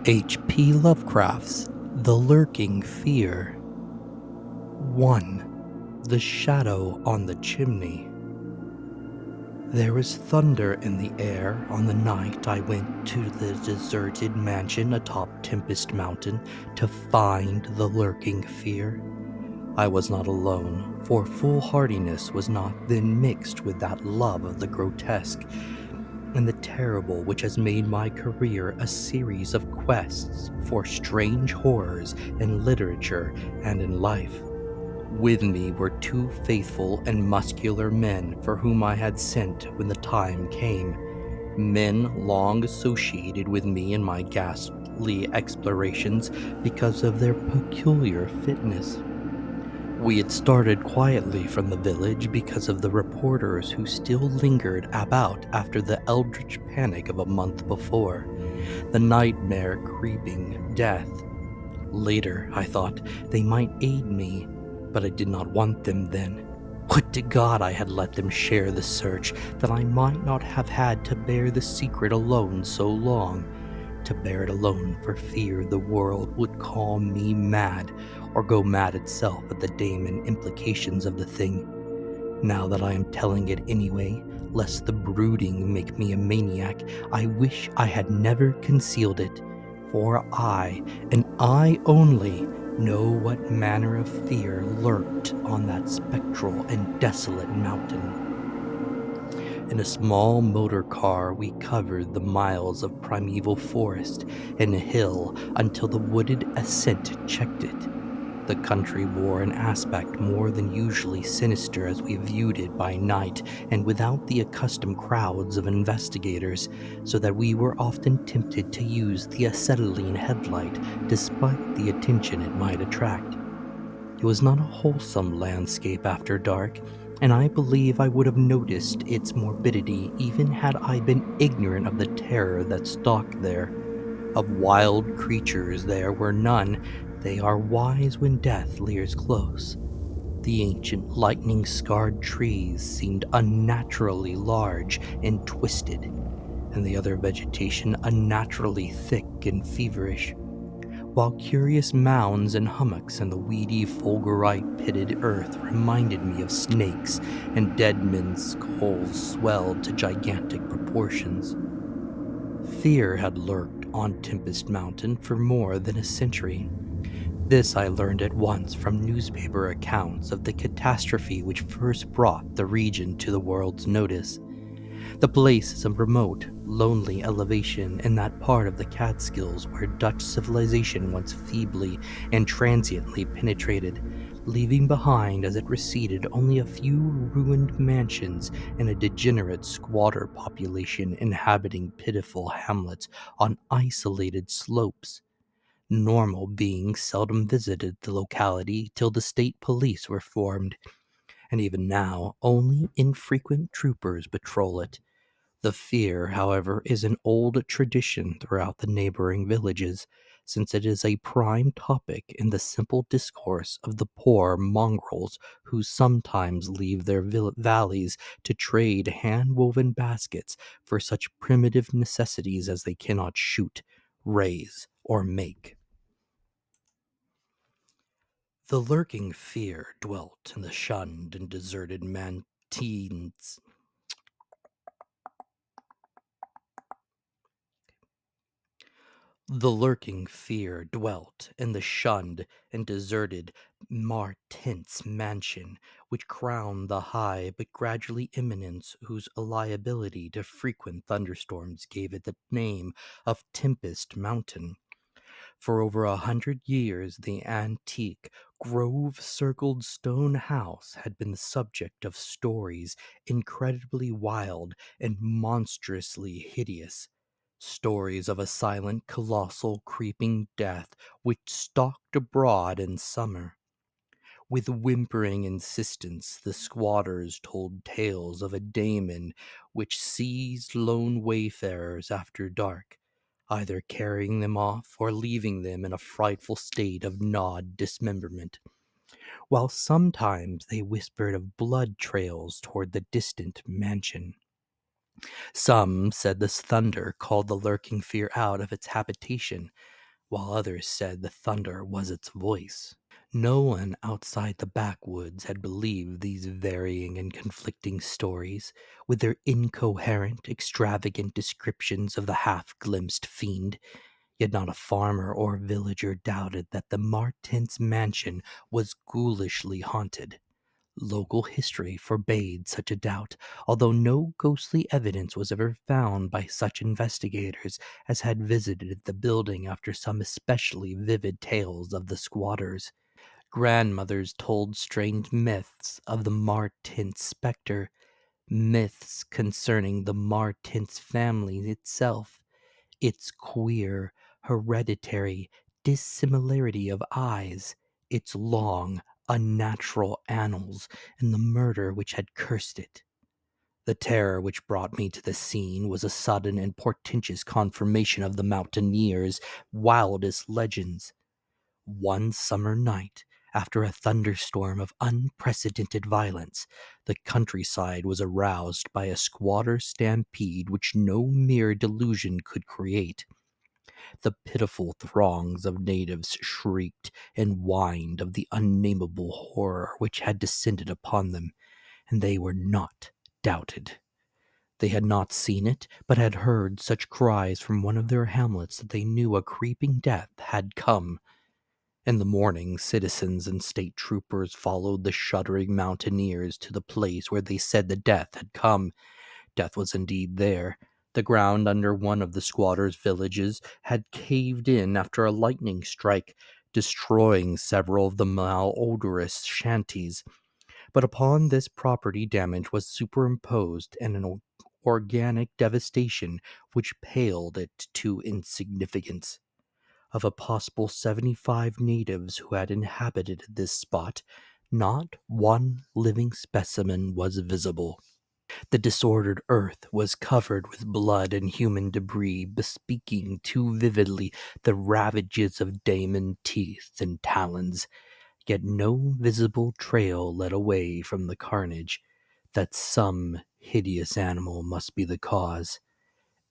H.P. Lovecraft's The Lurking Fear. 1. The Shadow on the Chimney. There was thunder in the air on the night I went to the deserted mansion atop Tempest Mountain to find the lurking fear. I was not alone, for foolhardiness was not then mixed with that love of the grotesque and the terrible which has made my career a series of quests for strange horrors in literature and in life. With me were two faithful and muscular men for whom I had sent when the time came, men long associated with me in my ghastly explorations because of their peculiar fitness. We had started quietly from the village because of the reporters who still lingered about after the eldritch panic of a month before, the nightmare creeping death. Later, I thought, they might aid me, but I did not want them then. Would to God I had let them share the search, that I might not have had to bear the secret alone so long. To bear it alone for fear the world would call me mad, or go mad itself at the damning implications of the thing. Now that I am telling it anyway, lest the brooding make me a maniac, I wish I had never concealed it, for I, and I only, know what manner of fear lurked on that spectral and desolate mountain. In a small motor car, we covered the miles of primeval forest and hill until the wooded ascent checked it. The country wore an aspect more than usually sinister as we viewed it by night and without the accustomed crowds of investigators, so that we were often tempted to use the acetylene headlight despite the attention it might attract. It was not a wholesome landscape after dark, and I believe I would have noticed its morbidity even had I been ignorant of the terror that stalked there. Of wild creatures there were none. They are wise when death leers close. The ancient lightning-scarred trees seemed unnaturally large and twisted, and the other vegetation unnaturally thick and feverish, while curious mounds and hummocks in the weedy fulgurite-pitted earth reminded me of snakes, and dead men's skulls swelled to gigantic proportions. Fear had lurked on Tempest Mountain for more than a century. This I learned at once from newspaper accounts of the catastrophe which first brought the region to the world's notice. The place is a remote, lonely elevation in that part of the Catskills where Dutch civilization once feebly and transiently penetrated, leaving behind as it receded only a few ruined mansions and a degenerate squatter population inhabiting pitiful hamlets on isolated slopes. Normal beings seldom visited the locality till the state police were formed, and even now only infrequent troopers patrol it. The fear, however, is an old tradition throughout the neighboring villages, since it is a prime topic in the simple discourse of the poor mongrels who sometimes leave their valleys to trade hand-woven baskets for such primitive necessities as they cannot shoot, raise, or make. The lurking fear dwelt in the shunned and deserted mantines. The lurking fear dwelt in the shunned and deserted Martins mansion, which crowned the high but gradually eminence whose liability to frequent thunderstorms gave it the name of Tempest Mountain. For over 100 years, the antique, grove-circled stone house had been the subject of stories incredibly wild and monstrously hideous. Stories of a silent, colossal, creeping death which stalked abroad in summer. With whimpering insistence, the squatters told tales of a daemon which seized lone wayfarers after dark, either carrying them off or leaving them in a frightful state of gnawed dismemberment, while sometimes they whispered of blood trails toward the distant mansion. Some said this thunder called the lurking fear out of its habitation, while others said the thunder was its voice. No one outside the backwoods had believed these varying and conflicting stories, with their incoherent, extravagant descriptions of the half-glimpsed fiend. Yet not a farmer or villager doubted that the Martins' mansion was ghoulishly haunted. Local history forbade such a doubt, although no ghostly evidence was ever found by such investigators as had visited the building after some especially vivid tales of the squatters. Grandmothers told strange myths of the Martins' specter, myths concerning the Martins family itself, its queer, hereditary dissimilarity of eyes, its long, unnatural annals, and the murder which had cursed it. The terror which brought me to the scene was a sudden and portentous confirmation of the mountaineers' wildest legends. One summer night, after a thunderstorm of unprecedented violence, the countryside was aroused by a squatter stampede which no mere delusion could create. The pitiful throngs of natives shrieked and whined of the unnameable horror which had descended upon them, and they were not doubted. They had not seen it, but had heard such cries from one of their hamlets that they knew a creeping death had come. In the morning, citizens and state troopers followed the shuddering mountaineers to the place where they said the death had come. Death was indeed there. The ground under one of the squatters' villages had caved in after a lightning strike, destroying several of the malodorous shanties. But upon this property damage was superimposed an organic devastation which paled it to insignificance. Of a possible 75 natives who had inhabited this spot, not one living specimen was visible. The disordered earth was covered with blood and human debris, bespeaking too vividly the ravages of demon teeth and talons. Yet no visible trail led away from the carnage. That some hideous animal must be the cause.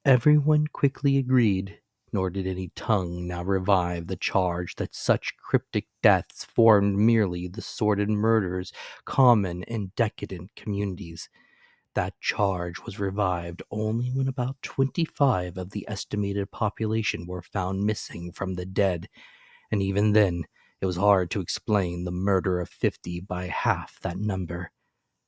Everyone quickly agreed, nor did any tongue now revive the charge that such cryptic deaths formed merely the sordid murders common in decadent communities. That charge was revived only when about 25 of the estimated population were found missing from the dead, and even then it was hard to explain the murder of 50 by half that number.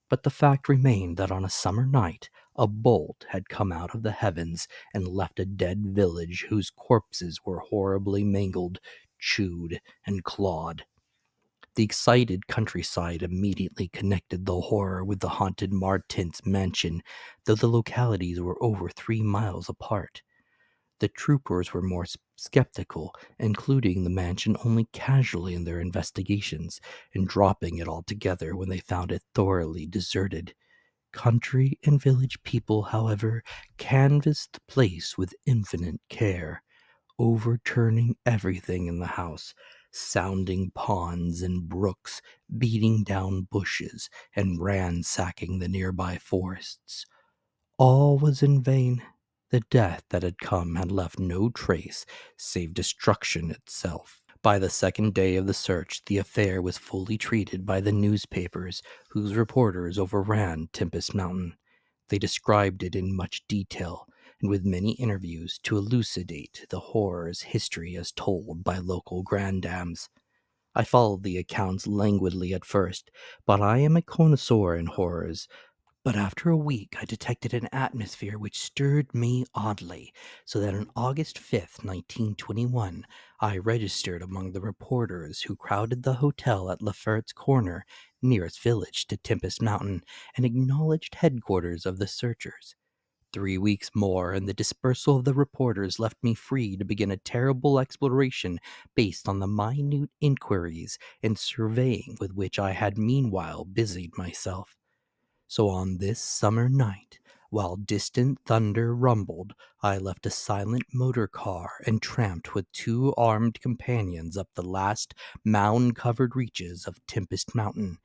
But the fact remained that on a summer night a bolt had come out of the heavens and left a dead village whose corpses were horribly mangled, chewed, and clawed. The excited countryside immediately connected the horror with the haunted Martins' mansion, though the localities were over 3 miles apart. The troopers were more skeptical, including the mansion only casually in their investigations, and dropping it altogether when they found it thoroughly deserted. Country and village people, however, canvassed the place with infinite care, overturning everything in the house, sounding ponds and brooks, beating down bushes, and ransacking the nearby forests. All was in vain. The death that had come had left no trace save destruction itself. By the second day of the search, the affair was fully treated by the newspapers, whose reporters overran Tempest Mountain. They described it in much detail, and with many interviews to elucidate the horror's history as told by local grandams. I followed the accounts languidly at first, but I am a connoisseur in horrors. But after a week, I detected an atmosphere which stirred me oddly, so that on August 5th, 1921, I registered among the reporters who crowded the hotel at Lafert's Corner, nearest village to Tempest Mountain, and acknowledged headquarters of the searchers. 3 weeks more, and the dispersal of the reporters left me free to begin a terrible exploration based on the minute inquiries and surveying with which I had meanwhile busied myself. So on this summer night, while distant thunder rumbled, I left a silent motor car and tramped with 2 armed companions up the last mound-covered reaches of Tempest Mountain,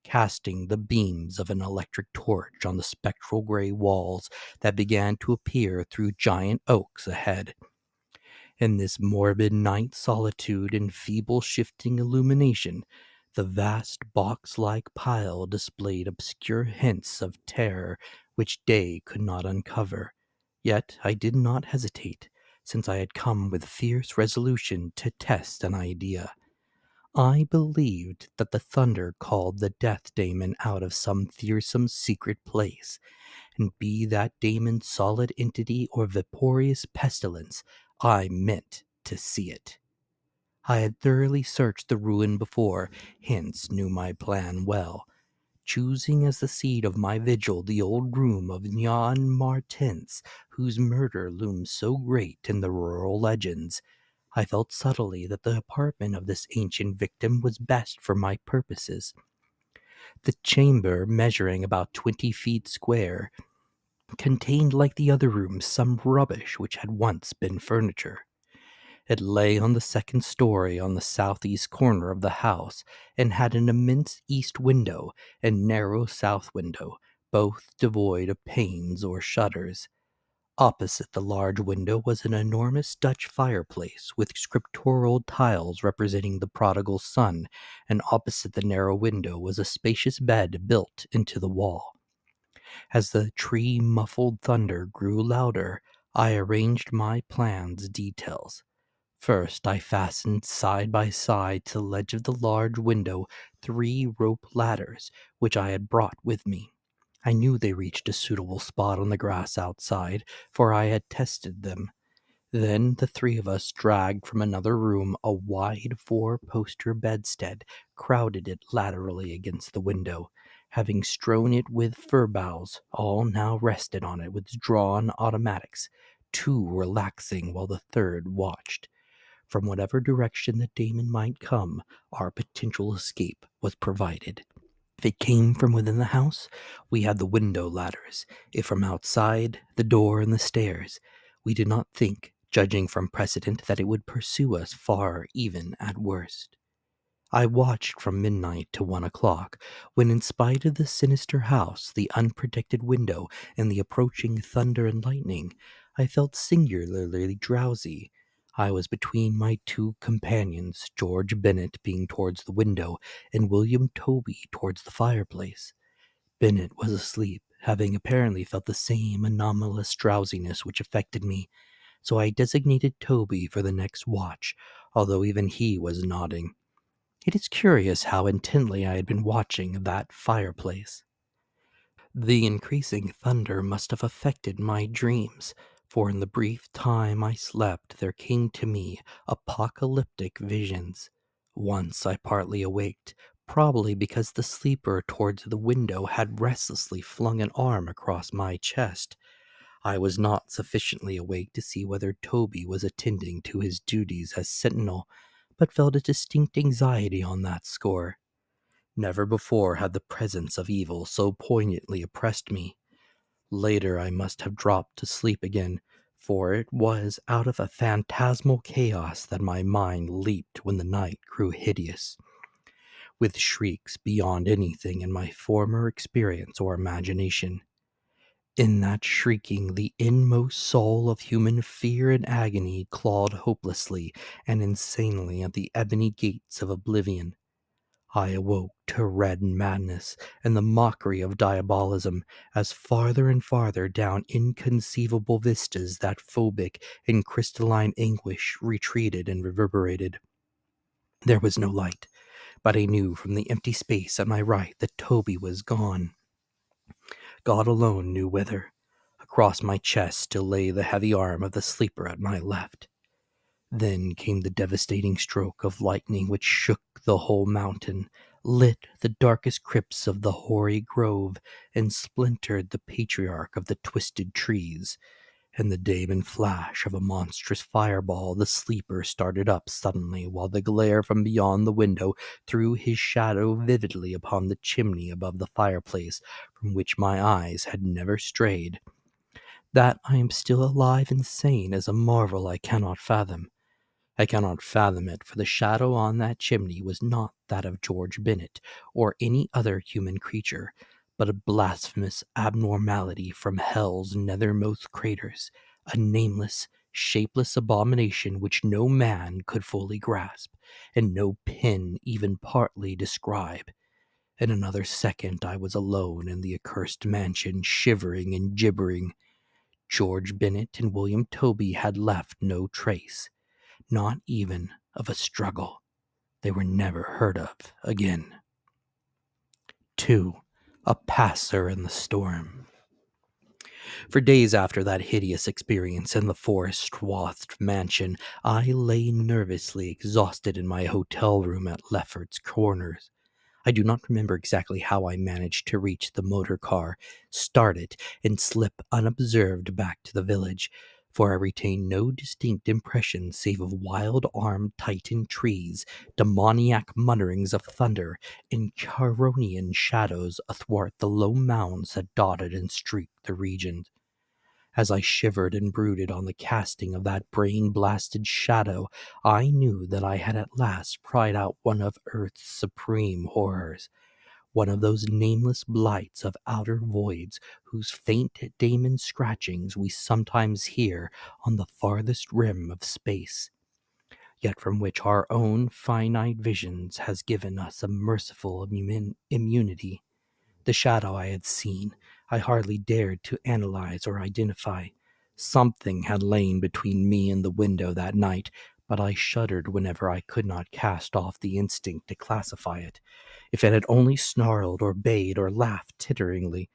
casting the beams of an electric torch on the spectral gray walls that began to appear through giant oaks ahead. In this morbid night solitude and feeble shifting illumination, the vast box-like pile displayed obscure hints of terror which day could not uncover. Yet I did not hesitate, since I had come with fierce resolution to test an idea. I believed that the thunder called the death daemon out of some fearsome secret place, and be that daemon solid entity or vaporous pestilence, I meant to see it. I had thoroughly searched the ruin before, hence knew my plan well. Choosing as the seat of my vigil the old room of Jan Martens, whose murder looms so great in the rural legends, I felt subtly that the apartment of this ancient victim was best for my purposes. The chamber, measuring about 20 feet square, contained, like the other rooms, some rubbish which had once been furniture. It lay on the second story on the southeast corner of the house, and had an immense east window and narrow south window, both devoid of panes or shutters. Opposite the large window was an enormous Dutch fireplace with scriptural tiles representing the prodigal son, and opposite the narrow window was a spacious bed built into the wall. As the tree-muffled thunder grew louder, I arranged my plan's details. First, I fastened side by side to the ledge of the large window 3 rope ladders, which I had brought with me. I knew they reached a suitable spot on the grass outside, for I had tested them. Then the 3 of us dragged from another room a wide 4-poster bedstead, crowded it laterally against the window. Having strewn it with fir boughs, all now rested on it with drawn automatics, 2 relaxing while the third watched. From whatever direction the daemon might come, our potential escape was provided. If it came from within the house, we had the window ladders. If from outside, the door and the stairs. We did not think, judging from precedent, that it would pursue us far even at worst. I watched from midnight to 1 o'clock, when in spite of the sinister house, the unprotected window, and the approaching thunder and lightning, I felt singularly drowsy. I was between my 2 companions, George Bennet being towards the window, and William Toby towards the fireplace. Bennet was asleep, having apparently felt the same anomalous drowsiness which affected me, so I designated Toby for the next watch, although even he was nodding. It is curious how intently I had been watching that fireplace. The increasing thunder must have affected my dreams, for in the brief time I slept there came to me apocalyptic visions. Once I partly awaked, probably because the sleeper towards the window had restlessly flung an arm across my chest. I was not sufficiently awake to see whether Toby was attending to his duties as sentinel, but felt a distinct anxiety on that score. Never before had the presence of evil so poignantly oppressed me. Later I must have dropped to sleep again, for it was out of a phantasmal chaos that my mind leaped when the night grew hideous, with shrieks beyond anything in my former experience or imagination. In that shrieking, the inmost soul of human fear and agony clawed hopelessly and insanely at the ebony gates of oblivion. I awoke to red madness and the mockery of diabolism, as farther and farther down inconceivable vistas that phobic and crystalline anguish retreated and reverberated. There was no light, but I knew from the empty space at my right that Toby was gone. God alone knew whither. Across my chest still lay the heavy arm of the sleeper at my left. Then came the devastating stroke of lightning which shook the whole mountain, lit the darkest crypts of the hoary grove, and splintered the patriarch of the twisted trees. In the demon flash of a monstrous fireball, the sleeper started up suddenly, while the glare from beyond the window threw his shadow vividly upon the chimney above the fireplace, from which my eyes had never strayed. That I am still alive and sane is a marvel I cannot fathom. I cannot fathom it, for the shadow on that chimney was not that of George Bennet or any other human creature, but a blasphemous abnormality from hell's nethermost craters, a nameless, shapeless abomination which no man could fully grasp, and no pen even partly describe. In another second I was alone in the accursed mansion, shivering and gibbering. George Bennet and William Toby had left no trace, not even of a struggle. They were never heard of again. 2. A passer in the storm. For days after that hideous experience in the forest-swathed mansion, I lay nervously exhausted in my hotel room at Lefferts Corners. I do not remember exactly how I managed to reach the motor car, start it, and slip unobserved back to the village, for I retained no distinct impression save of wild-armed titan trees, demoniac mutterings of thunder, and Charonian shadows athwart the low mounds that dotted and streaked the region. As I shivered and brooded on the casting of that brain-blasted shadow, I knew that I had at last pried out one of Earth's supreme horrors, one of those nameless blights of outer voids whose faint daemon scratchings we sometimes hear on the farthest rim of space, yet from which our own finite visions has given us a merciful immunity. The shadow I had seen, I hardly dared to analyze or identify. Something had lain between me and the window that night, but I shuddered whenever I could not cast off the instinct to classify it. If it had only snarled or bayed or laughed titteringly,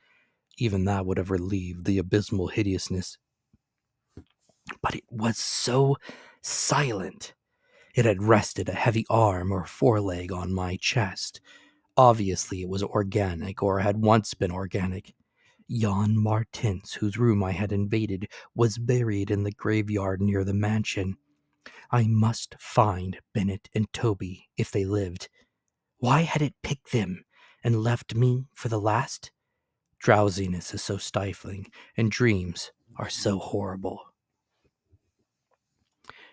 even that would have relieved the abysmal hideousness. But it was so silent. It had rested a heavy arm or foreleg on my chest. Obviously it was organic, or had once been organic. Jan Martins, whose room I had invaded, was buried in the graveyard near the mansion. I must find Bennet and Toby if they lived. Why had it picked them and left me for the last? Drowsiness is so stifling, and dreams are so horrible.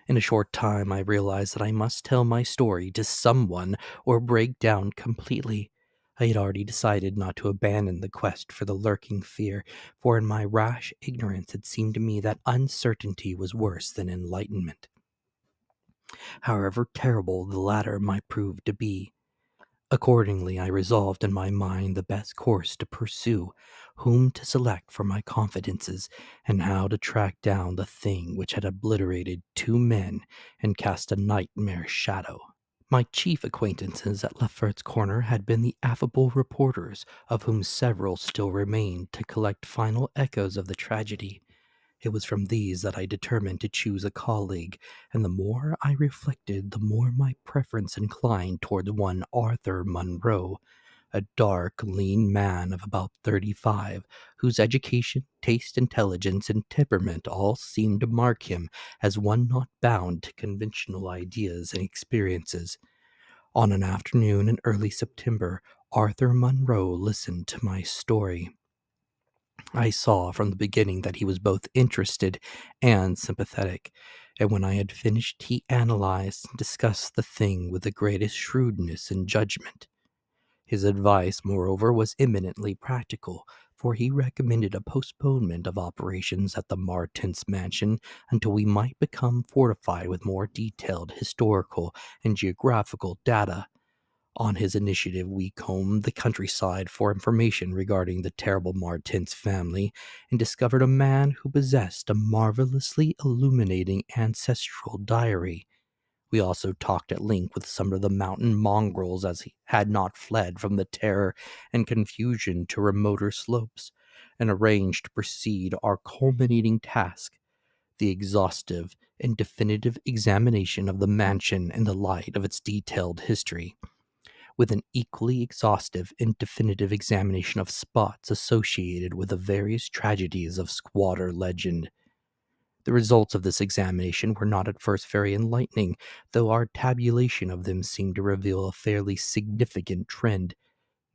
In a short time, I realized that I must tell my story to someone or break down completely. I had already decided not to abandon the quest for the lurking fear, for in my rash ignorance it seemed to me that uncertainty was worse than enlightenment. However terrible the latter might prove to be, accordingly, I resolved in my mind the best course to pursue, whom to select for my confidences, and how to track down the thing which had obliterated 2 men and cast a nightmare shadow. My chief acquaintances at Lefferts Corner had been the affable reporters, of whom several still remained to collect final echoes of the tragedy. It was from these that I determined to choose a colleague, and the more I reflected, the more my preference inclined toward one Arthur Munro, a dark, lean man of about 35, whose education, taste, intelligence, and temperament all seemed to mark him as one not bound to conventional ideas and experiences. On an afternoon in early September, Arthur Munro listened to my story. I saw from the beginning that he was both interested and sympathetic, and when I had finished, he analyzed and discussed the thing with the greatest shrewdness and judgment. His advice, moreover, was eminently practical, for he recommended a postponement of operations at the Martins mansion until we might become fortified with more detailed historical and geographical data. On his initiative, we combed the countryside for information regarding the terrible Martins family and discovered a man who possessed a marvelously illuminating ancestral diary. We also talked at length with some of the mountain mongrels as he had not fled from the terror and confusion to remoter slopes, and arranged to proceed our culminating task, the exhaustive and definitive examination of the mansion in the light of its detailed history, with an equally exhaustive and definitive examination of spots associated with the various tragedies of squatter legend. The results of this examination were not at first very enlightening, though our tabulation of them seemed to reveal a fairly significant trend.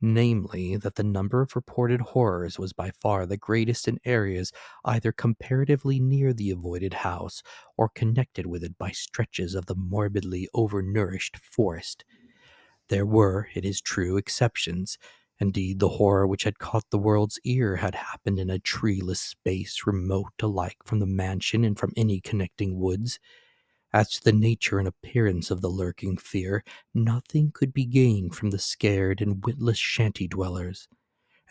namely, that the number of reported horrors was by far the greatest in areas either comparatively near the avoided house or connected with it by stretches of the morbidly overnourished forest. There were, it is true, exceptions. Indeed, the horror which had caught the world's ear had happened in a treeless space remote alike from the mansion and from any connecting woods. As to the nature and appearance of the lurking fear, nothing could be gained from the scared and witless shanty dwellers.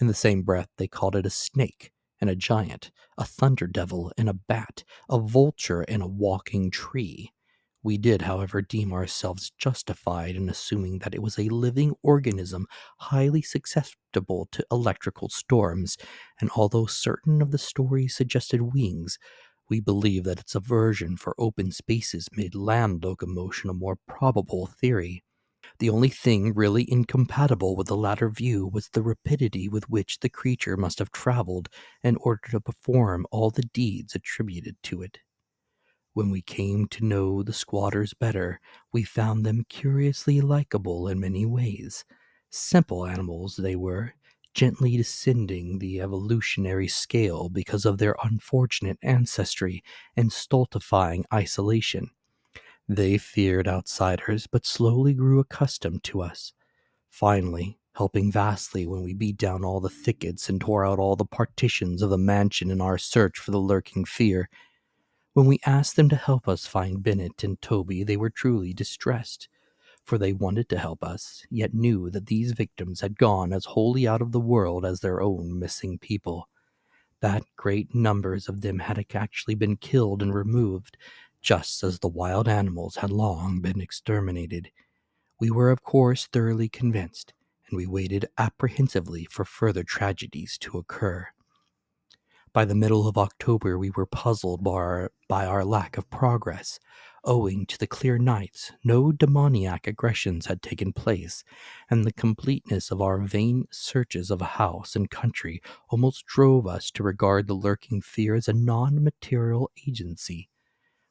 In the same breath, they called it a snake and a giant, a thunder devil and a bat, a vulture and a walking tree. We did, however, deem ourselves justified in assuming that it was a living organism highly susceptible to electrical storms, and although certain of the stories suggested wings, we believe that its aversion for open spaces made land locomotion a more probable theory. The only thing really incompatible with the latter view was the rapidity with which the creature must have traveled in order to perform all the deeds attributed to it. When we came to know the squatters better, we found them curiously likable in many ways. Simple animals they were, gently descending the evolutionary scale because of their unfortunate ancestry and stultifying isolation. They feared outsiders, but slowly grew accustomed to us, finally helping vastly when we beat down all the thickets and tore out all the partitions of the mansion in our search for the lurking fear. When we asked them to help us find Bennett and Toby, they were truly distressed, for they wanted to help us, yet knew that these victims had gone as wholly out of the world as their own missing people, that great numbers of them had actually been killed and removed, just as the wild animals had long been exterminated. We were, of course, thoroughly convinced, and we waited apprehensively for further tragedies to occur. By the middle of October, we were puzzled by our lack of progress. Owing to the clear nights, no demoniac aggressions had taken place, and the completeness of our vain searches of house and country almost drove us to regard the lurking fear as a non-material agency.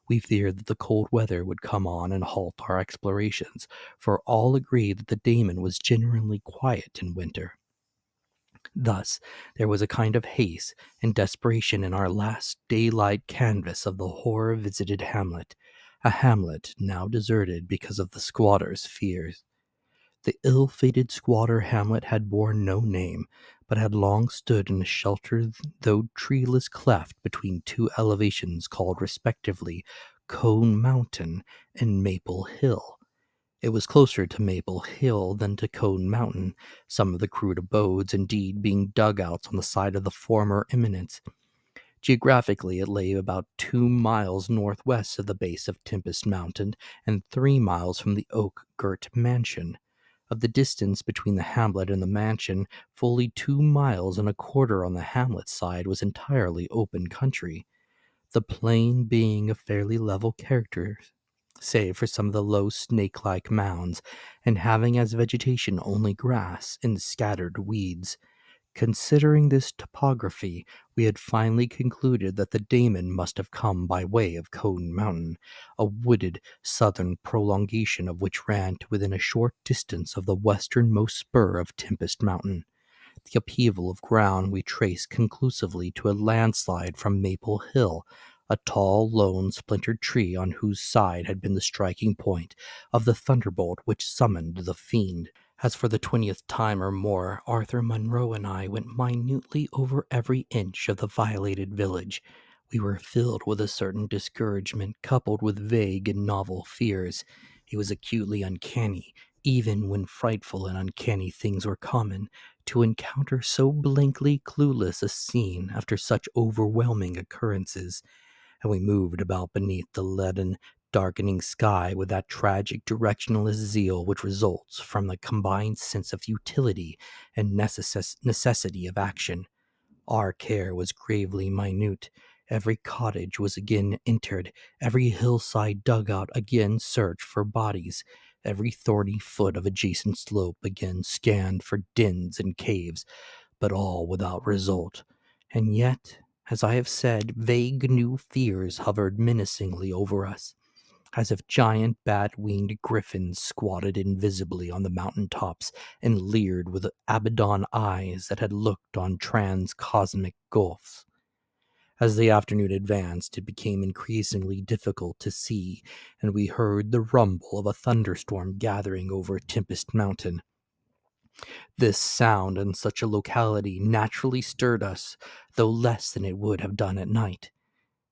We feared that the cold weather would come on and halt our explorations, for all agreed that the daemon was generally quiet in winter. Thus, there was a kind of haste and desperation in our last daylight canvass of the horror-visited hamlet, a hamlet now deserted because of the squatter's fears. The ill-fated squatter hamlet had borne no name, but had long stood in a sheltered though treeless cleft between two elevations called respectively Cone Mountain and Maple Hill. It was closer to Maple Hill than to Cone Mountain, some of the crude abodes indeed being dugouts on the side of the former eminence. Geographically, it lay about 2 miles northwest of the base of Tempest Mountain and 3 miles from the oak-girt mansion. Of the distance between the hamlet and the mansion, fully 2 miles and a quarter on the hamlet side was entirely open country, the plain being of fairly level character, save for some of the low snake-like mounds, and having as vegetation only grass and scattered weeds. Considering this topography, we had finally concluded that the daemon must have come by way of Cone Mountain, a wooded southern prolongation of which ran to within a short distance of the westernmost spur of Tempest Mountain. The upheaval of ground we traced conclusively to a landslide from Maple Hill, a tall, lone, splintered tree on whose side had been the striking point of the thunderbolt which summoned the fiend. As for the 20th time or more, Arthur Munro and I went minutely over every inch of the violated village. We were filled with a certain discouragement coupled with vague and novel fears. It was acutely uncanny, even when frightful and uncanny things were common, to encounter so blankly clueless a scene after such overwhelming occurrences, and we moved about beneath the leaden, darkening sky with that tragic directionless zeal which results from the combined sense of futility and necessity of action. Our care was gravely minute. Every cottage was again entered, every hillside dugout again searched for bodies, every thorny foot of adjacent slope again scanned for dens and caves, but all without result. And yet, as I have said, vague new fears hovered menacingly over us. as if giant bat-winged griffins squatted invisibly on the mountain tops and leered with Abaddon eyes that had looked on trans-cosmic gulfs. As the afternoon advanced, it became increasingly difficult to see, and we heard the rumble of a thunderstorm gathering over Tempest Mountain. This sound in such a locality naturally stirred us, though less than it would have done at night.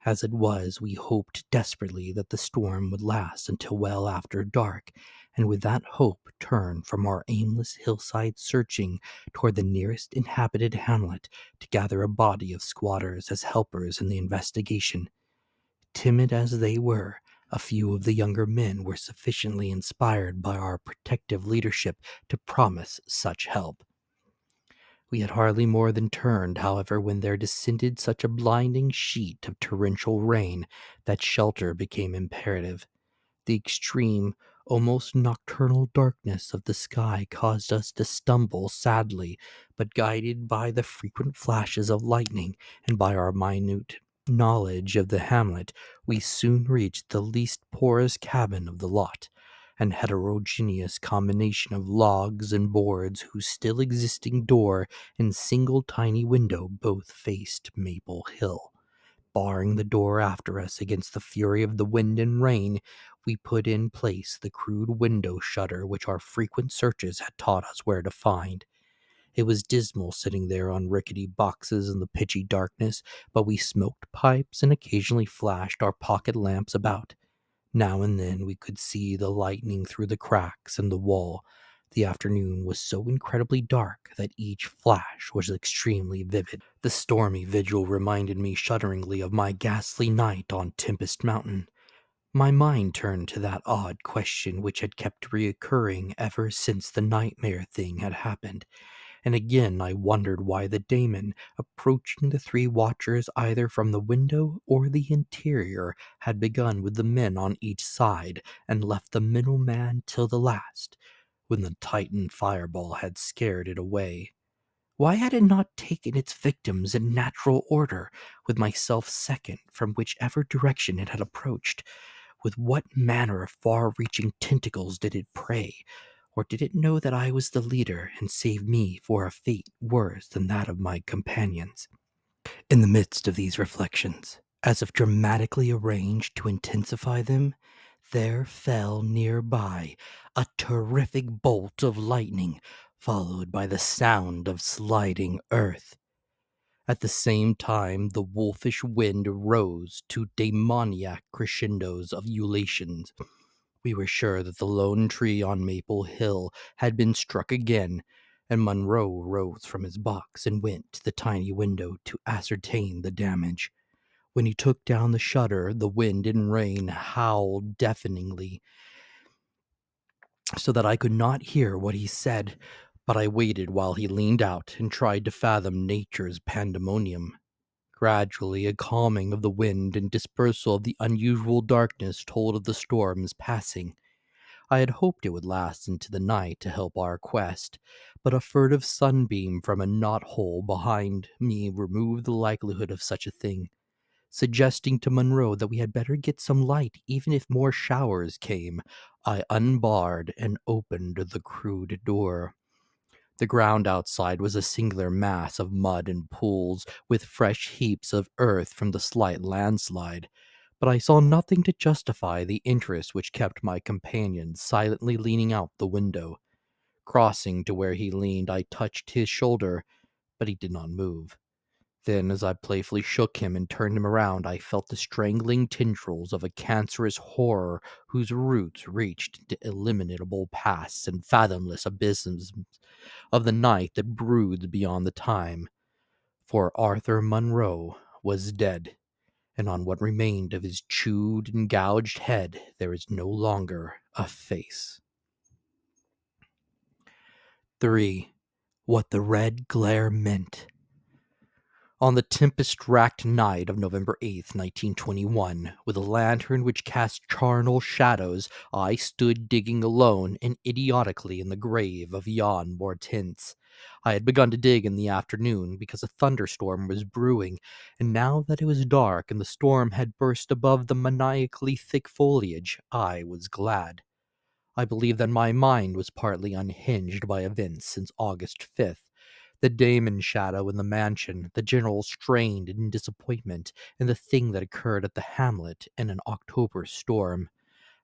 As it was, we hoped desperately that the storm would last until well after dark, and with that hope turned from our aimless hillside searching toward the nearest inhabited hamlet to gather a body of squatters as helpers in the investigation. Timid as they were, a few of the younger men were sufficiently inspired by our protective leadership to promise such help. We had hardly more than turned, however, when there descended such a blinding sheet of torrential rain that shelter became imperative. The extreme, almost nocturnal darkness of the sky caused us to stumble sadly, but guided by the frequent flashes of lightning and by our minute knowledge of the hamlet, we soon reached the least porous cabin of the lot, an heterogeneous combination of logs and boards whose still existing door and single tiny window both faced Maple Hill. Barring the door after us against the fury of the wind and rain, we put in place the crude window shutter which our frequent searches had taught us where to find. It was dismal sitting there on rickety boxes in the pitchy darkness, but we smoked pipes and occasionally flashed our pocket lamps about. Now and then we could see the lightning through the cracks in the wall. The afternoon was so incredibly dark that each flash was extremely vivid. The stormy vigil reminded me shudderingly of my ghastly night on Tempest Mountain. My mind turned to that odd question which had kept reoccurring ever since the nightmare thing had happened, and again I wondered why the daemon, approaching the three watchers either from the window or the interior, had begun with the men on each side and left the middleman till the last, when the Titan fireball had scared it away. Why had it not taken its victims in natural order, with myself second, from whichever direction it had approached? With what manner of far-reaching tentacles did it prey? Or did it know that I was the leader and save me for a fate worse than that of my companions? In the midst of these reflections, as if dramatically arranged to intensify them, there fell nearby a terrific bolt of lightning, followed by the sound of sliding earth. At the same time, the wolfish wind rose to demoniac crescendos of ululations. We were sure that the lone tree on Maple Hill had been struck again, and Monroe rose from his box and went to the tiny window to ascertain the damage. When he took down the shutter, the wind and rain howled deafeningly, so that I could not hear what he said, but I waited while he leaned out and tried to fathom nature's pandemonium. Gradually, a calming of the wind and dispersal of the unusual darkness told of the storm's passing. I had hoped it would last into the night to help our quest, but a furtive sunbeam from a knothole behind me removed the likelihood of such a thing. Suggesting to Monroe that we had better get some light even if more showers came, I unbarred and opened the crude door. The ground outside was a singular mass of mud and pools, with fresh heaps of earth from the slight landslide, but I saw nothing to justify the interest which kept my companion silently leaning out the window. Crossing to where he leaned, I touched his shoulder, but he did not move. Then, as I playfully shook him and turned him around, I felt the strangling tendrils of a cancerous horror whose roots reached into illimitable pasts and fathomless abysms of the night that broods beyond the time. For Arthur Monroe was dead, and on what remained of his chewed and gouged head there is no longer a face. 3. What the red glare meant. On the tempest-racked night of November 8th, 1921, with a lantern which cast charnel shadows, I stood digging alone and idiotically in the grave of Jan Mortens. I had begun to dig in the afternoon because a thunderstorm was brewing, and now that it was dark and the storm had burst above the maniacally thick foliage, I was glad. I believe that my mind was partly unhinged by events since August 5th. The Damon shadow in the mansion, the general strain and disappointment, and the thing that occurred at the hamlet in an October storm.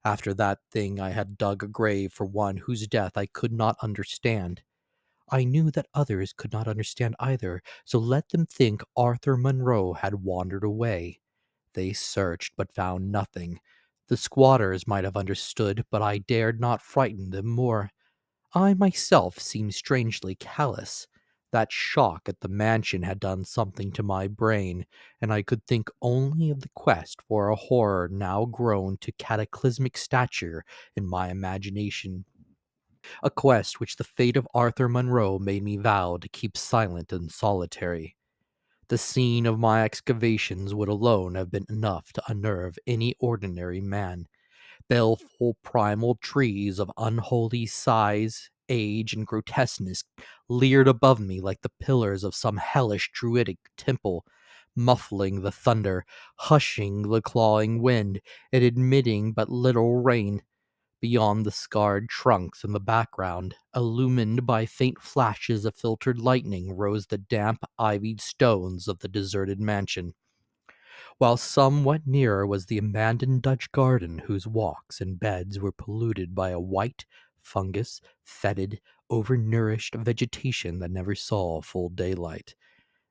After that thing, I had dug a grave for one whose death I could not understand. I knew that others could not understand either, so let them think Arthur Monroe had wandered away. They searched, but found nothing. The squatters might have understood, but I dared not frighten them more. I myself seemed strangely callous. That shock at the mansion had done something to my brain, and I could think only of the quest for a horror now grown to cataclysmic stature in my imagination. A quest which the fate of Arthur Monroe made me vow to keep silent and solitary. The scene of my excavations would alone have been enough to unnerve any ordinary man. Baleful primal trees of unholy size, age, and grotesqueness leered above me like the pillars of some hellish druidic temple, muffling the thunder, hushing the clawing wind, and admitting but little rain. Beyond the scarred trunks in the background, illumined by faint flashes of filtered lightning, rose the damp, ivied stones of the deserted mansion, while somewhat nearer was the abandoned Dutch garden whose walks and beds were polluted by a white, fungus, fetid, overnourished vegetation that never saw full daylight.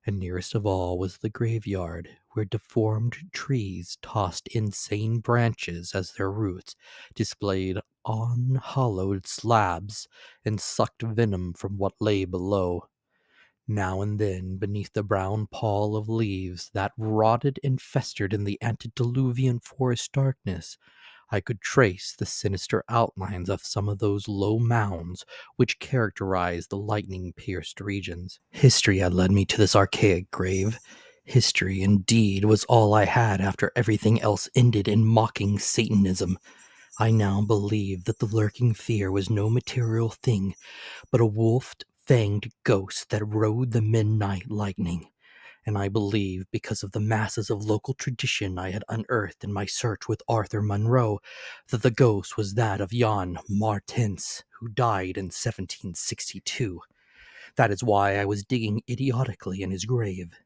And nearest of all was the graveyard, where deformed trees tossed insane branches as their roots displayed unhollowed slabs and sucked venom from what lay below. Now and then, beneath the brown pall of leaves that rotted and festered in the antediluvian forest darkness, I could trace the sinister outlines of some of those low mounds which characterize the lightning-pierced regions. History had led me to this archaic grave. History, indeed, was all I had after everything else ended in mocking Satanism. I now believed that the lurking fear was no material thing, but a wolf-fanged ghost that rode the midnight lightning. And I believed, because of the masses of local tradition I had unearthed in my search with Arthur Monroe, that the ghost was that of Jan Martens, who died in 1762. That is why I was digging idiotically in his grave.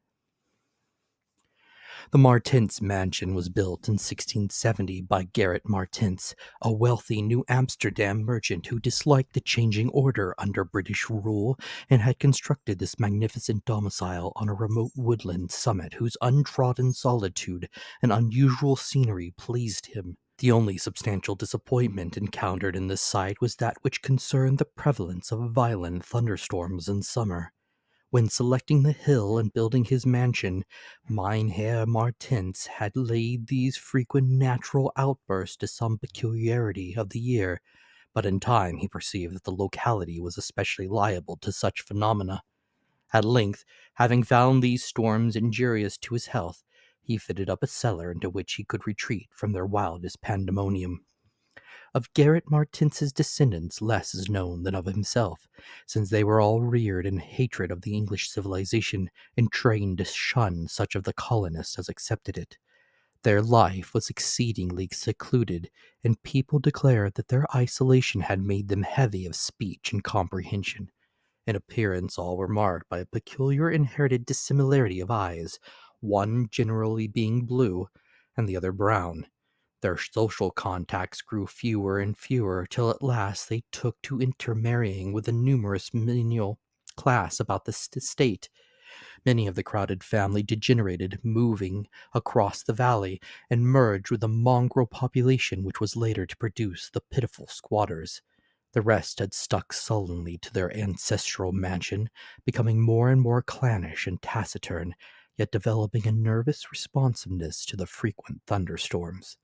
The Martens mansion was built in 1670 by Gerrit Martens, a wealthy New Amsterdam merchant who disliked the changing order under British rule and had constructed this magnificent domicile on a remote woodland summit whose untrodden solitude and unusual scenery pleased him. The only substantial disappointment encountered in this site was that which concerned the prevalence of violent thunderstorms in summer. When selecting the hill and building his mansion, Mynheer Martens had laid these frequent natural outbursts to some peculiarity of the year, but in time he perceived that the locality was especially liable to such phenomena. At length, having found these storms injurious to his health, he fitted up a cellar into which he could retreat from their wildest pandemonium. Of Gerrit Martens's descendants less is known than of himself, since they were all reared in hatred of the English civilization and trained to shun such of the colonists as accepted it. Their life was exceedingly secluded, and people declared that their isolation had made them heavy of speech and comprehension. In appearance, all were marked by a peculiar inherited dissimilarity of eyes, one generally being blue and the other brown. Their social contacts grew fewer and fewer, till at last they took to intermarrying with the numerous menial class about the state. Many of the crowded family degenerated, moving across the valley, and merged with the mongrel population which was later to produce the pitiful squatters. The rest had stuck sullenly to their ancestral mansion, becoming more and more clannish and taciturn, yet developing a nervous responsiveness to the frequent thunderstorms.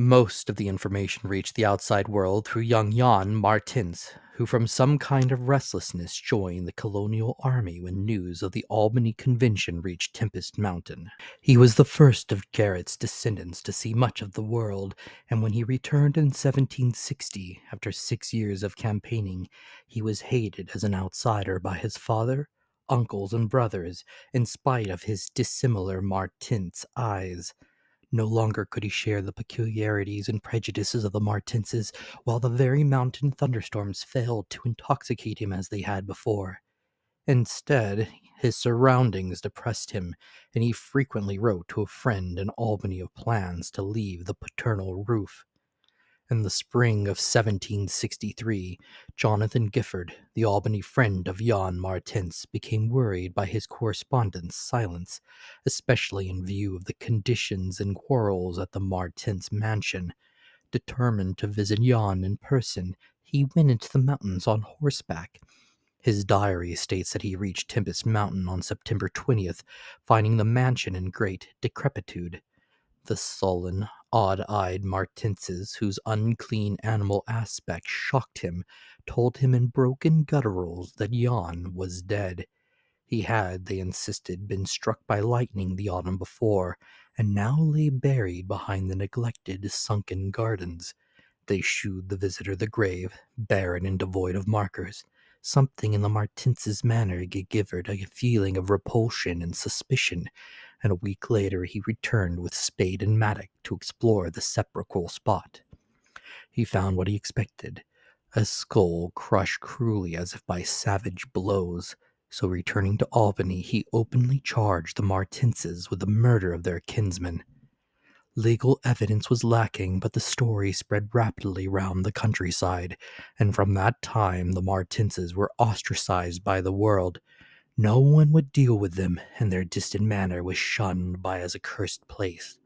Most of the information reached the outside world through young Jan Martins, who from some kind of restlessness joined the colonial army when news of the Albany Convention reached Tempest Mountain. He was the first of Garrett's descendants to see much of the world, and when he returned in 1760, after 6 years of campaigning, he was hated as an outsider by his father, uncles, and brothers, in spite of his dissimilar Martins eyes. No longer could he share the peculiarities and prejudices of the Martinses, while the very mountain thunderstorms failed to intoxicate him as they had before. Instead, his surroundings depressed him, and he frequently wrote to a friend in Albany of plans to leave the paternal roof. In the spring of 1763, Jonathan Gifford, the Albany friend of Jan Martins, became worried by his correspondent's silence, especially in view of the conditions and quarrels at the Martins mansion. Determined to visit Jan in person, he went into the mountains on horseback. His diary states that he reached Tempest Mountain on September 20th, finding the mansion in great decrepitude. The sullen, odd-eyed Martinses, whose unclean animal aspect shocked him, told him in broken gutturals that Jan was dead. He had, they insisted, been struck by lightning the autumn before, and now lay buried behind the neglected, sunken gardens. They shewed the visitor the grave, barren and devoid of markers. Something in the Martinses' manner gave Gifford a feeling of repulsion and suspicion, and a week later he returned with spade and mattock to explore the sepulchral spot. He found what he expected, a skull crushed cruelly as if by savage blows. So returning to Albany, he openly charged the Martinses with the murder of their kinsman. Legal evidence was lacking, but the story spread rapidly round the countryside, and from that time the Martinses were ostracized by the world. No one would deal with them, and their distant manor was shunned by as a cursed place.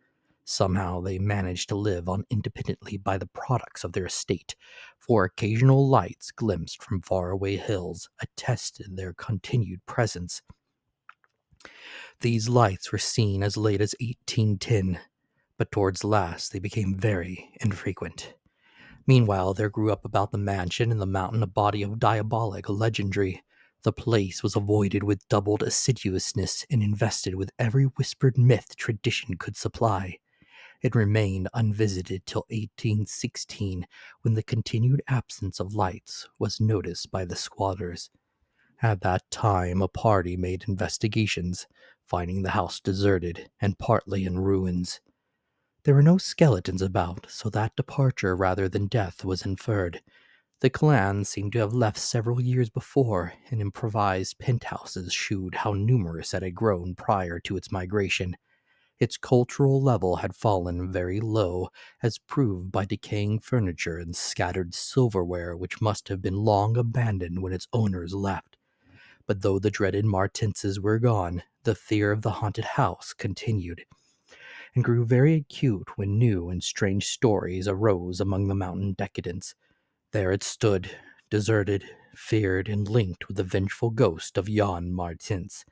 Somehow they managed to live on independently by the products of their estate, for occasional lights glimpsed from faraway hills attested their continued presence. These lights were seen as late as 1810, but towards last they became very infrequent. Meanwhile, there grew up about the mansion and the mountain a body of diabolic legendry. The place was avoided with doubled assiduousness and invested with every whispered myth tradition could supply. It remained unvisited till 1816, when the continued absence of lights was noticed by the squatters. At that time, a party made investigations, finding the house deserted and partly in ruins. There were no skeletons about, so that departure rather than death was inferred. The clan seemed to have left several years before, and improvised penthouses shewed how numerous it had grown prior to its migration. Its cultural level had fallen very low, as proved by decaying furniture and scattered silverware which must have been long abandoned when its owners left. But though the dreaded Martinses were gone, the fear of the haunted house continued, and grew very acute when new and strange stories arose among the mountain decadents. There it stood, deserted, feared, and linked with the vengeful ghost of Jan Martins.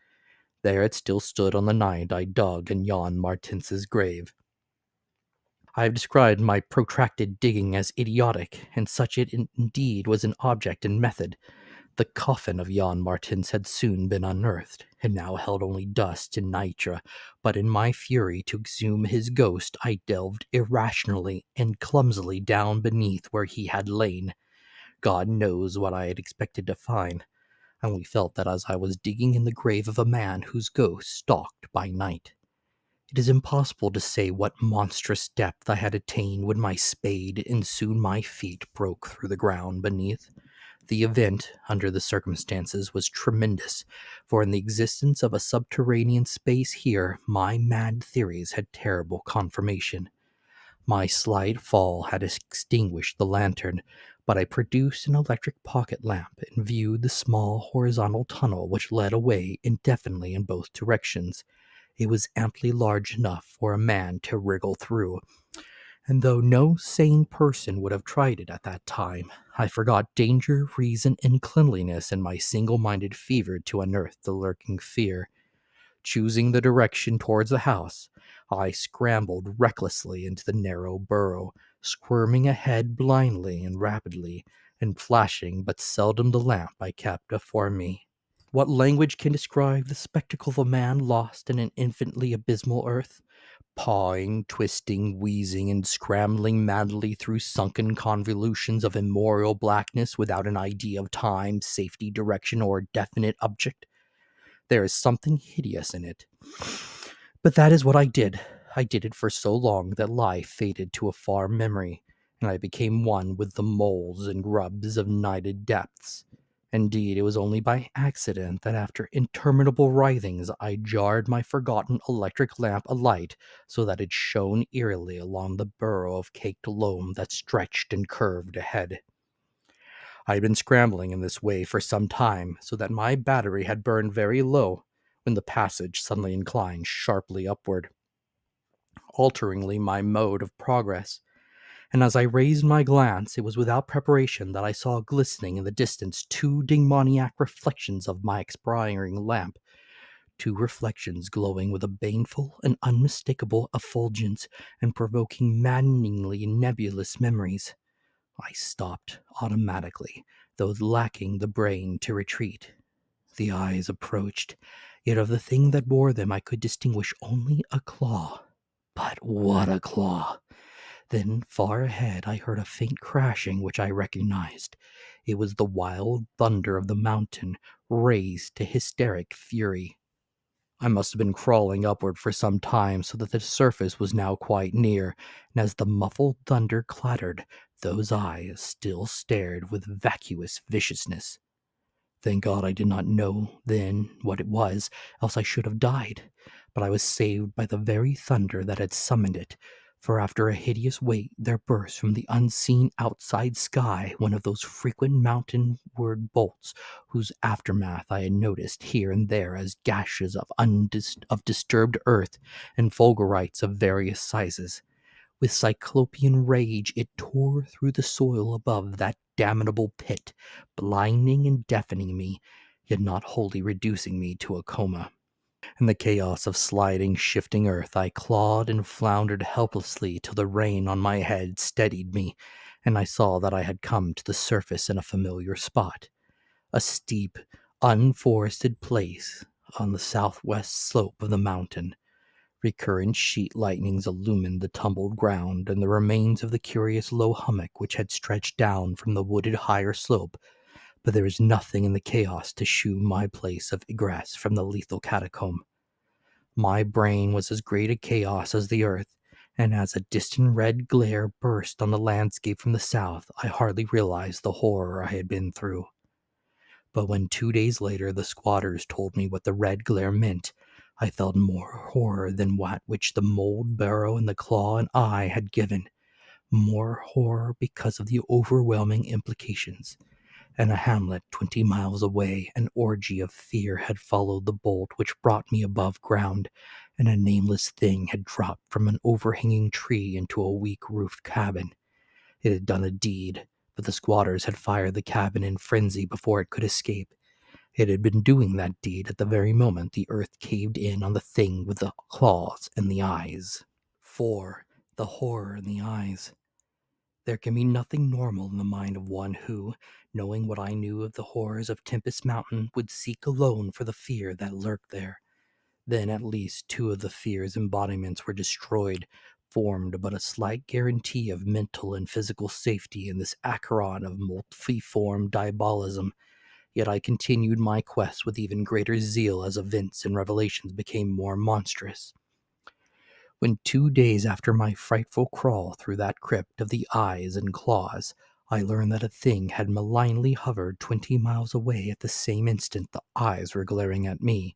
There it still stood on the night I dug in Jan Martins's grave. I have described my protracted digging as idiotic, and such it indeed was in object and method. The coffin of Jan Martins had soon been unearthed, and now held only dust and nitre, but in my fury to exhume his ghost I delved irrationally and clumsily down beneath where he had lain. God knows what I had expected to find. I only felt that as I was digging in the grave of a man whose ghost stalked by night. It is impossible to say what monstrous depth I had attained when my spade and soon my feet broke through the ground beneath. The event, under the circumstances, was tremendous, for in the existence of a subterranean space here, my mad theories had terrible confirmation. My slight fall had extinguished the lantern, but I produced an electric pocket lamp and viewed the small horizontal tunnel which led away indefinitely in both directions. It was amply large enough for a man to wriggle through, and though no sane person would have tried it at that time, I forgot danger, reason, and cleanliness in my single-minded fever to unearth the lurking fear. Choosing the direction towards the house, I scrambled recklessly into the narrow burrow, squirming ahead blindly and rapidly, and flashing but seldom the lamp I kept before me. What language can describe the spectacle of a man lost in an infinitely abysmal earth? Pawing, twisting, wheezing, and scrambling madly through sunken convolutions of immemorial blackness without an idea of time, safety, direction, or definite object. There is something hideous in it. But that is what I did. I did it for so long that life faded to a far memory, and I became one with the moles and grubs of nighted depths. Indeed, it was only by accident that after interminable writhings I jarred my forgotten electric lamp alight so that it shone eerily along the burrow of caked loam that stretched and curved ahead. I had been scrambling in this way for some time, so that my battery had burned very low when the passage suddenly inclined sharply upward, alteringly my mode of progress. And as I raised my glance, it was without preparation that I saw glistening in the distance two demoniac reflections of my expiring lamp, two reflections glowing with a baneful and unmistakable effulgence and provoking maddeningly nebulous memories. I stopped automatically, though lacking the brain to retreat. The eyes approached, yet of the thing that bore them I could distinguish only a claw. But what a claw! Then, far ahead, I heard a faint crashing which I recognized. It was the wild thunder of the mountain, raised to hysteric fury. I must have been crawling upward for some time, so that the surface was now quite near, and as the muffled thunder clattered, those eyes still stared with vacuous viciousness. Thank God I did not know then what it was, else I should have died. But I was saved by the very thunder that had summoned it, for after a hideous wait there burst from the unseen outside sky one of those frequent mountain-ward bolts whose aftermath I had noticed here and there as gashes of disturbed earth and fulgurites of various sizes. With cyclopean rage it tore through the soil above that damnable pit, blinding and deafening me, yet not wholly reducing me to a coma. In the chaos of sliding, shifting earth, I clawed and floundered helplessly till the rain on my head steadied me, and I saw that I had come to the surface in a familiar spot, a steep, unforested place on the southwest slope of the mountain. Recurrent sheet lightnings illumined the tumbled ground and the remains of the curious low hummock which had stretched down from the wooded higher slope, but there was nothing in the chaos to shew my place of egress from the lethal catacomb. My brain was as great a chaos as the earth, and as a distant red glare burst on the landscape from the south, I hardly realized the horror I had been through. But when 2 days later the squatters told me what the red glare meant, I felt more horror than that which the mold burrow and the claw and eye had given. More horror because of the overwhelming implications. In a hamlet 20 miles away, an orgy of fear had followed the bolt which brought me above ground, and a nameless thing had dropped from an overhanging tree into a weak-roofed cabin. It had done a deed, but the squatters had fired the cabin in frenzy before it could escape. It had been doing that deed at the very moment the earth caved in on the thing with the claws and the eyes. 4. The horror in the eyes. There can be nothing normal in the mind of one who, knowing what I knew of the horrors of Tempest Mountain, would seek alone for the fear that lurked there. Then at least two of the fear's embodiments were destroyed, formed but a slight guarantee of mental and physical safety in this acheron of multiform diabolism. Yet I continued my quest with even greater zeal as events and revelations became more monstrous. When 2 days after my frightful crawl through that crypt of the eyes and claws, I learned that a thing had malignly hovered 20 miles away at the same instant the eyes were glaring at me,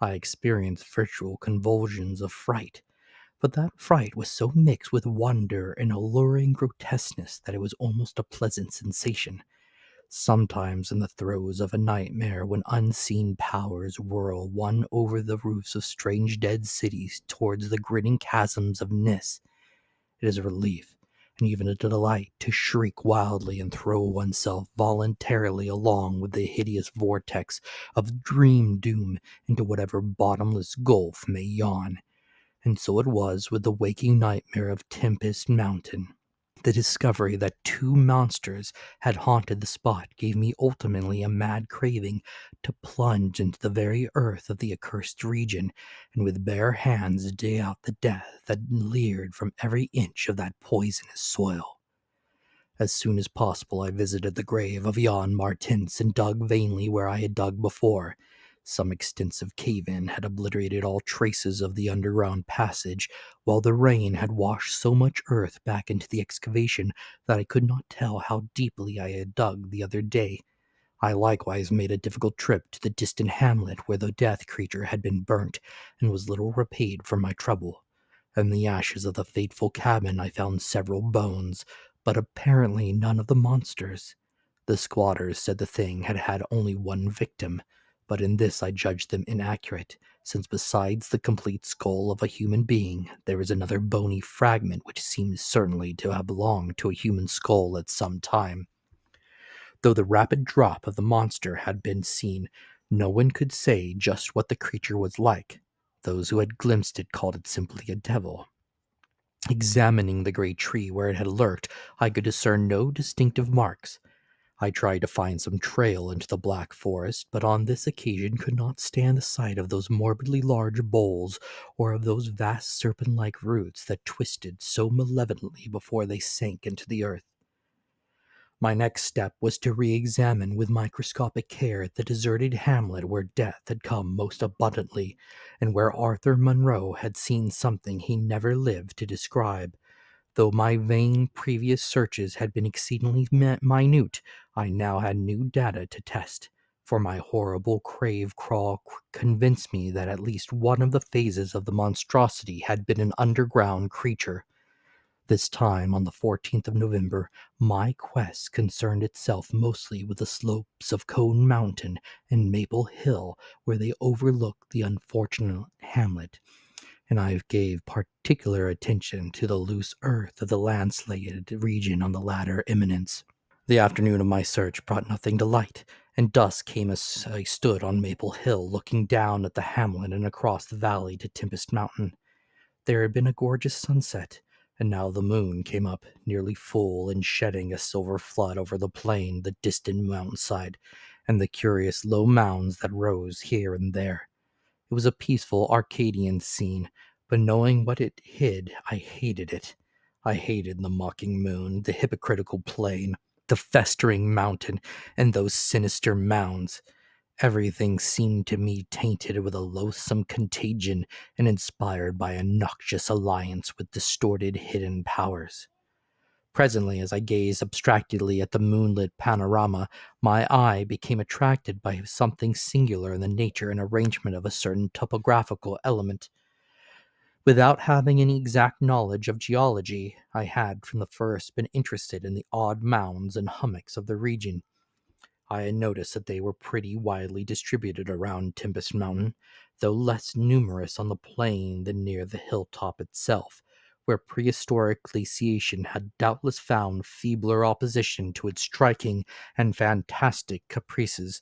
I experienced virtual convulsions of fright. But that fright was so mixed with wonder and alluring grotesqueness that it was almost a pleasant sensation. Sometimes in the throes of a nightmare when unseen powers whirl one over the roofs of strange dead cities towards the grinning chasms of Nis, it is a relief and even a delight to shriek wildly and throw oneself voluntarily along with the hideous vortex of dream doom into whatever bottomless gulf may yawn. and so it was with the waking nightmare of Tempest Mountain. The discovery that two monsters had haunted the spot gave me ultimately a mad craving to plunge into the very earth of the accursed region, and with bare hands dig out the death that leered from every inch of that poisonous soil. As soon as possible, I visited the grave of Jan Martins and dug vainly where I had dug before. Some extensive cave-in had obliterated all traces of the underground passage, while the rain had washed so much earth back into the excavation that I could not tell how deeply I had dug the other day. I likewise made a difficult trip to the distant hamlet where the death creature had been burnt, and was little repaid for my trouble. In the ashes of the fateful cabin I found several bones, but apparently none of the monsters. The squatters said the thing had had only one victim, but in this I judged them inaccurate, since besides the complete skull of a human being, there is another bony fragment which seems certainly to have belonged to a human skull at some time. Though the rapid drop of the monster had been seen, no one could say just what the creature was like. Those who had glimpsed it called it simply a devil. Examining the great tree where it had lurked, I could discern no distinctive marks. I tried to find some trail into the black forest, but on this occasion could not stand the sight of those morbidly large boles, or of those vast serpent-like roots that twisted so malevolently before they sank into the earth. My next step was to re-examine with microscopic care the deserted hamlet where death had come most abundantly, and where Arthur Monroe had seen something he never lived to describe. Though my vain previous searches had been exceedingly minute, I now had new data to test, for my horrible crave crawl convinced me that at least one of the phases of the monstrosity had been an underground creature. This time, on the 14th of November, my quest concerned itself mostly with the slopes of Cone Mountain and Maple Hill, where they overlooked the unfortunate hamlet, and I gave particular attention to the loose earth of the landscaped region on the latter eminence. The afternoon of my search brought nothing to light, and dusk came as I stood on Maple Hill looking down at the hamlet and across the valley to Tempest Mountain. There had been a gorgeous sunset, and now the moon came up, nearly full and shedding a silver flood over the plain, the distant mountainside, and the curious low mounds that rose here and there. It was a peaceful Arcadian scene, but knowing what it hid, I hated it. I hated the mocking moon, the hypocritical plain, the festering mountain, and those sinister mounds. Everything seemed to me tainted with a loathsome contagion and inspired by a noxious alliance with distorted hidden powers. Presently, as I gazed abstractedly at the moonlit panorama, my eye became attracted by something singular in the nature and arrangement of a certain topographical element. Without having any exact knowledge of geology, I had from the first been interested in the odd mounds and hummocks of the region. I had noticed that they were pretty widely distributed around Tempest Mountain, though less numerous on the plain than near the hilltop itself, where prehistoric glaciation had doubtless found feebler opposition to its striking and fantastic caprices.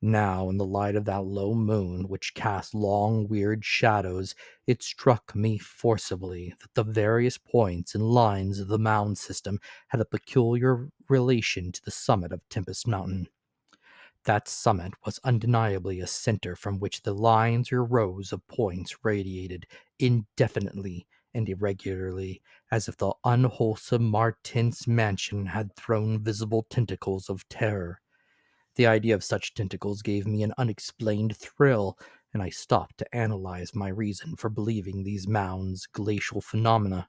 Now, in the light of that low moon, which cast long, weird shadows, it struck me forcibly that the various points and lines of the mound system had a peculiar relation to the summit of Tempest Mountain. That summit was undeniably a center from which the lines or rows of points radiated indefinitely and irregularly, as if the unwholesome Martin's mansion had thrown visible tentacles of terror. The idea of such tentacles gave me an unexplained thrill, and I stopped to analyze my reason for believing these mounds glacial phenomena.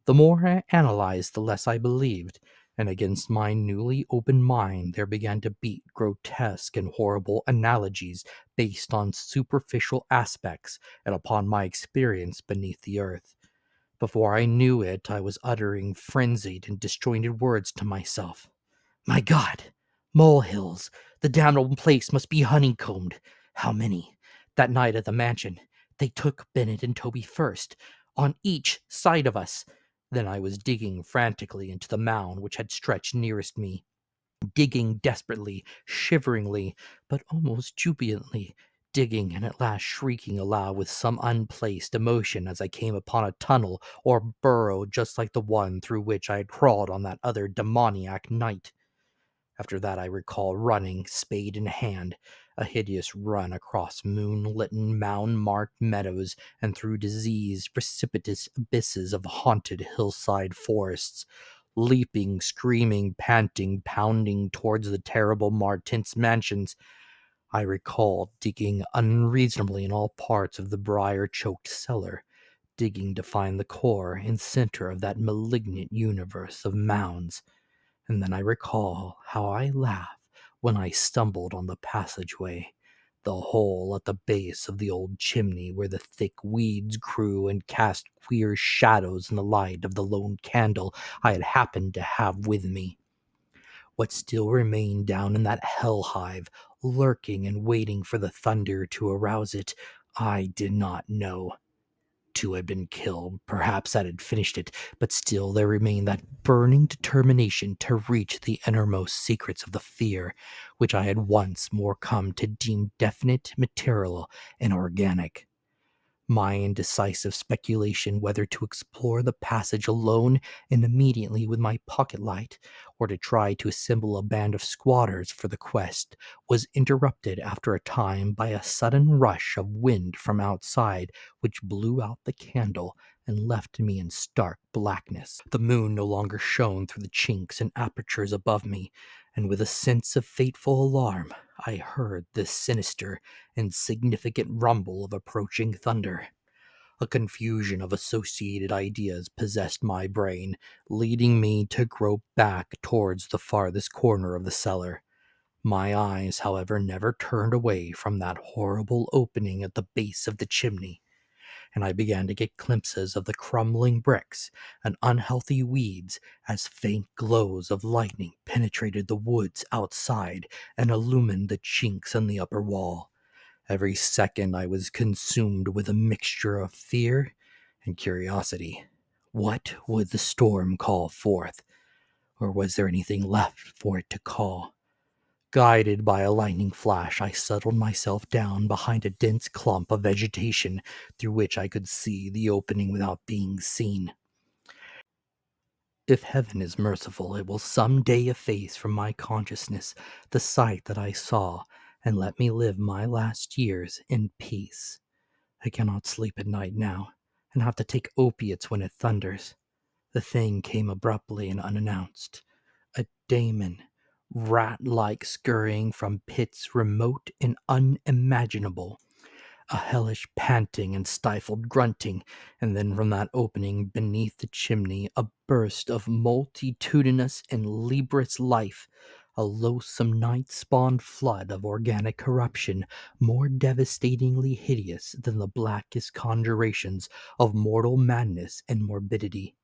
The more I analyzed, the less I believed, and against my newly opened mind there began to beat grotesque and horrible analogies based on superficial aspects and upon my experience beneath the earth. Before I knew it, I was uttering frenzied and disjointed words to myself. My God! Molehills! The damnable place must be honeycombed! How many? That night at the mansion, they took Bennett and Toby first, on each side of us. Then I was digging frantically into the mound which had stretched nearest me, digging desperately, shiveringly, but almost jubilantly, digging and at last shrieking aloud with some unplaced emotion as I came upon a tunnel or burrow just like the one through which I had crawled on that other demoniac night. After that, I recall running, spade in hand, a hideous run across moonlit, mound-marked meadows and through diseased, precipitous abysses of haunted hillside forests, leaping, screaming, panting, pounding towards the terrible Martins mansions. I recall digging unreasonably in all parts of the briar-choked cellar, digging to find the core and center of that malignant universe of mounds. And then I recall how I laughed when I stumbled on the passageway, the hole at the base of the old chimney where the thick weeds grew and cast queer shadows in the light of the lone candle I had happened to have with me. What still remained down in that hell hive, lurking and waiting for the thunder to arouse it, I did not know. Two had been killed, perhaps that had finished it, but still there remained that burning determination to reach the innermost secrets of the fear, which I had once more come to deem definite, material, and organic. My indecisive speculation whether to explore the passage alone and immediately with my pocket light, or to try to assemble a band of squatters for the quest, was interrupted after a time by a sudden rush of wind from outside, which blew out the candle and left me in stark blackness. The moon no longer shone through the chinks and apertures above me, and with a sense of fateful alarm, I heard the sinister and significant rumble of approaching thunder. A confusion of associated ideas possessed my brain, leading me to grope back towards the farthest corner of the cellar. My eyes, however, never turned away from that horrible opening at the base of the chimney, and I began to get glimpses of the crumbling bricks and unhealthy weeds as faint glows of lightning penetrated the woods outside and illumined the chinks in the upper wall. Every second I was consumed with a mixture of fear and curiosity. What would the storm call forth? Or was there anything left for it to call? Guided by a lightning flash, I settled myself down behind a dense clump of vegetation through which I could see the opening without being seen. If heaven is merciful, it will some day efface from my consciousness the sight that I saw and let me live my last years in peace. I cannot sleep at night now, and have to take opiates when it thunders. The thing came abruptly and unannounced. A daemon, rat-like scurrying from pits remote and unimaginable. A hellish panting and stifled grunting, and then from that opening beneath the chimney a burst of multitudinous and lebrous life, a loathsome night-spawned flood of organic corruption more devastatingly hideous than the blackest conjurations of mortal madness and morbidity.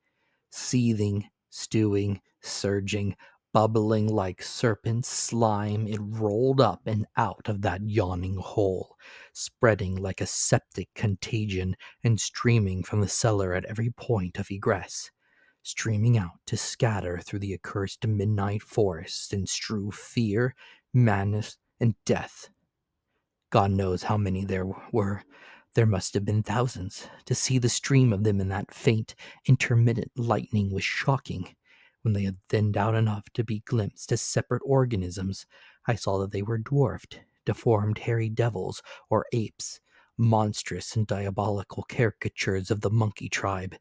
Seething, stewing, surging, bubbling like serpent slime, it rolled up and out of that yawning hole, spreading like a septic contagion and streaming from the cellar at every point of egress, streaming out to scatter through the accursed midnight forest and strew fear, madness, and death. God knows how many there were. There must have been thousands. To see the stream of them in that faint, intermittent lightning was shocking. When they had thinned out enough to be glimpsed as separate organisms, I saw that they were dwarfed, deformed hairy devils or apes, monstrous and diabolical caricatures of the monkey tribe.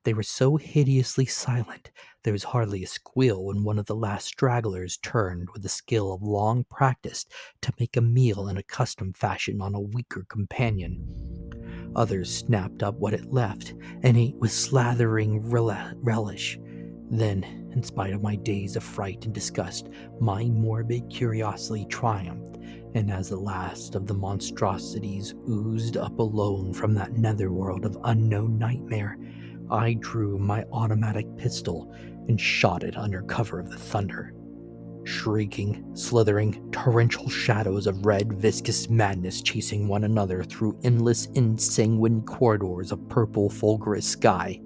They were so hideously silent, there was hardly a squeal when one of the last stragglers turned with the skill of long practice to make a meal in a custom fashion on a weaker companion. Others snapped up what it left and ate with slathering relish. Then, in spite of my days of fright and disgust, my morbid curiosity triumphed, and as the last of the monstrosities oozed up alone from that netherworld of unknown nightmare, I drew my automatic pistol and shot it under cover of the thunder. Shrieking, slithering, torrential shadows of red, viscous madness chasing one another through endless, ensanguined corridors of purple, fulgurous sky.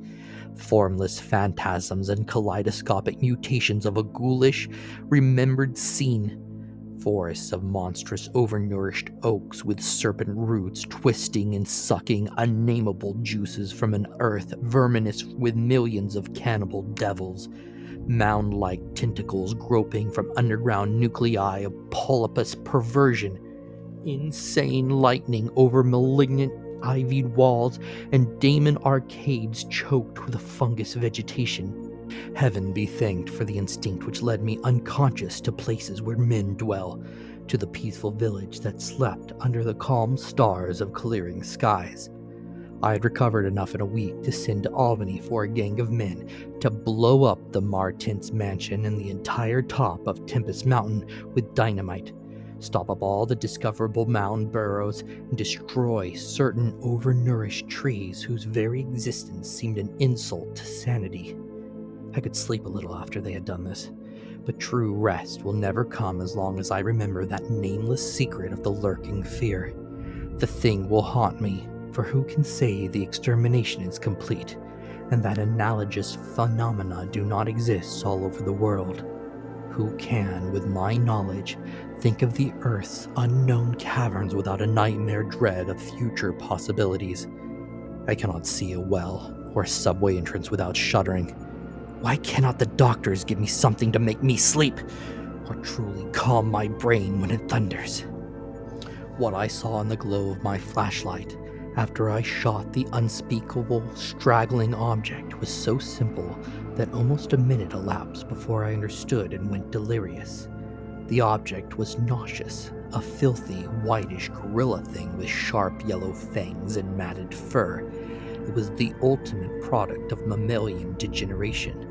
Formless phantasms and kaleidoscopic mutations of a ghoulish, remembered scene. forests of monstrous, overnourished oaks with serpent roots twisting and sucking unnameable juices from an earth verminous with millions of cannibal devils, mound-like tentacles groping from underground nuclei of polypus perversion, insane lightning over malignant ivied walls, and daemon arcades choked with a fungus vegetation. Heaven be thanked for the instinct which led me unconscious to places where men dwell, to the peaceful village that slept under the calm stars of clearing skies. I had recovered enough in a week to send to Albany for a gang of men to blow up the Martins mansion and the entire top of Tempest Mountain with dynamite, stop up all the discoverable mound burrows, and destroy certain overnourished trees whose very existence seemed an insult to sanity. I could sleep a little after they had done this, but true rest will never come as long as I remember that nameless secret of the lurking fear. The thing will haunt me, for who can say the extermination is complete, and that analogous phenomena do not exist all over the world? Who can, with my knowledge, think of the Earth's unknown caverns without a nightmare dread of future possibilities? I cannot see a well or a subway entrance without shuddering. Why cannot the doctors give me something to make me sleep, or truly calm my brain when it thunders? What I saw in the glow of my flashlight after I shot the unspeakable, straggling object was so simple that almost a minute elapsed before I understood and went delirious. The object was nauseous, a filthy, whitish gorilla thing with sharp yellow fangs and matted fur. It was the ultimate product of mammalian degeneration,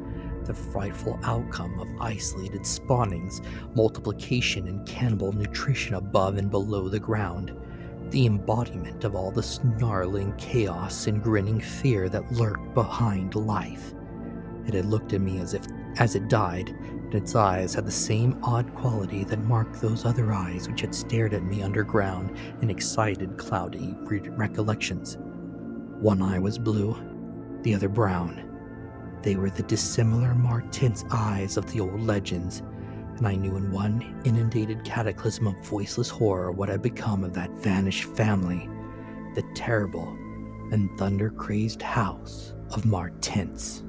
the frightful outcome of isolated spawnings, multiplication, and cannibal nutrition above and below the ground, the embodiment of all the snarling chaos and grinning fear that lurked behind life. It had looked at me as it died, and its eyes had the same odd quality that marked those other eyes which had stared at me underground in excited, cloudy recollections. One eye was blue, the other brown. They were the dissimilar Martins eyes of the old legends, and I knew in one inundated cataclysm of voiceless horror what had become of that vanished family, the terrible and thunder-crazed house of Martins.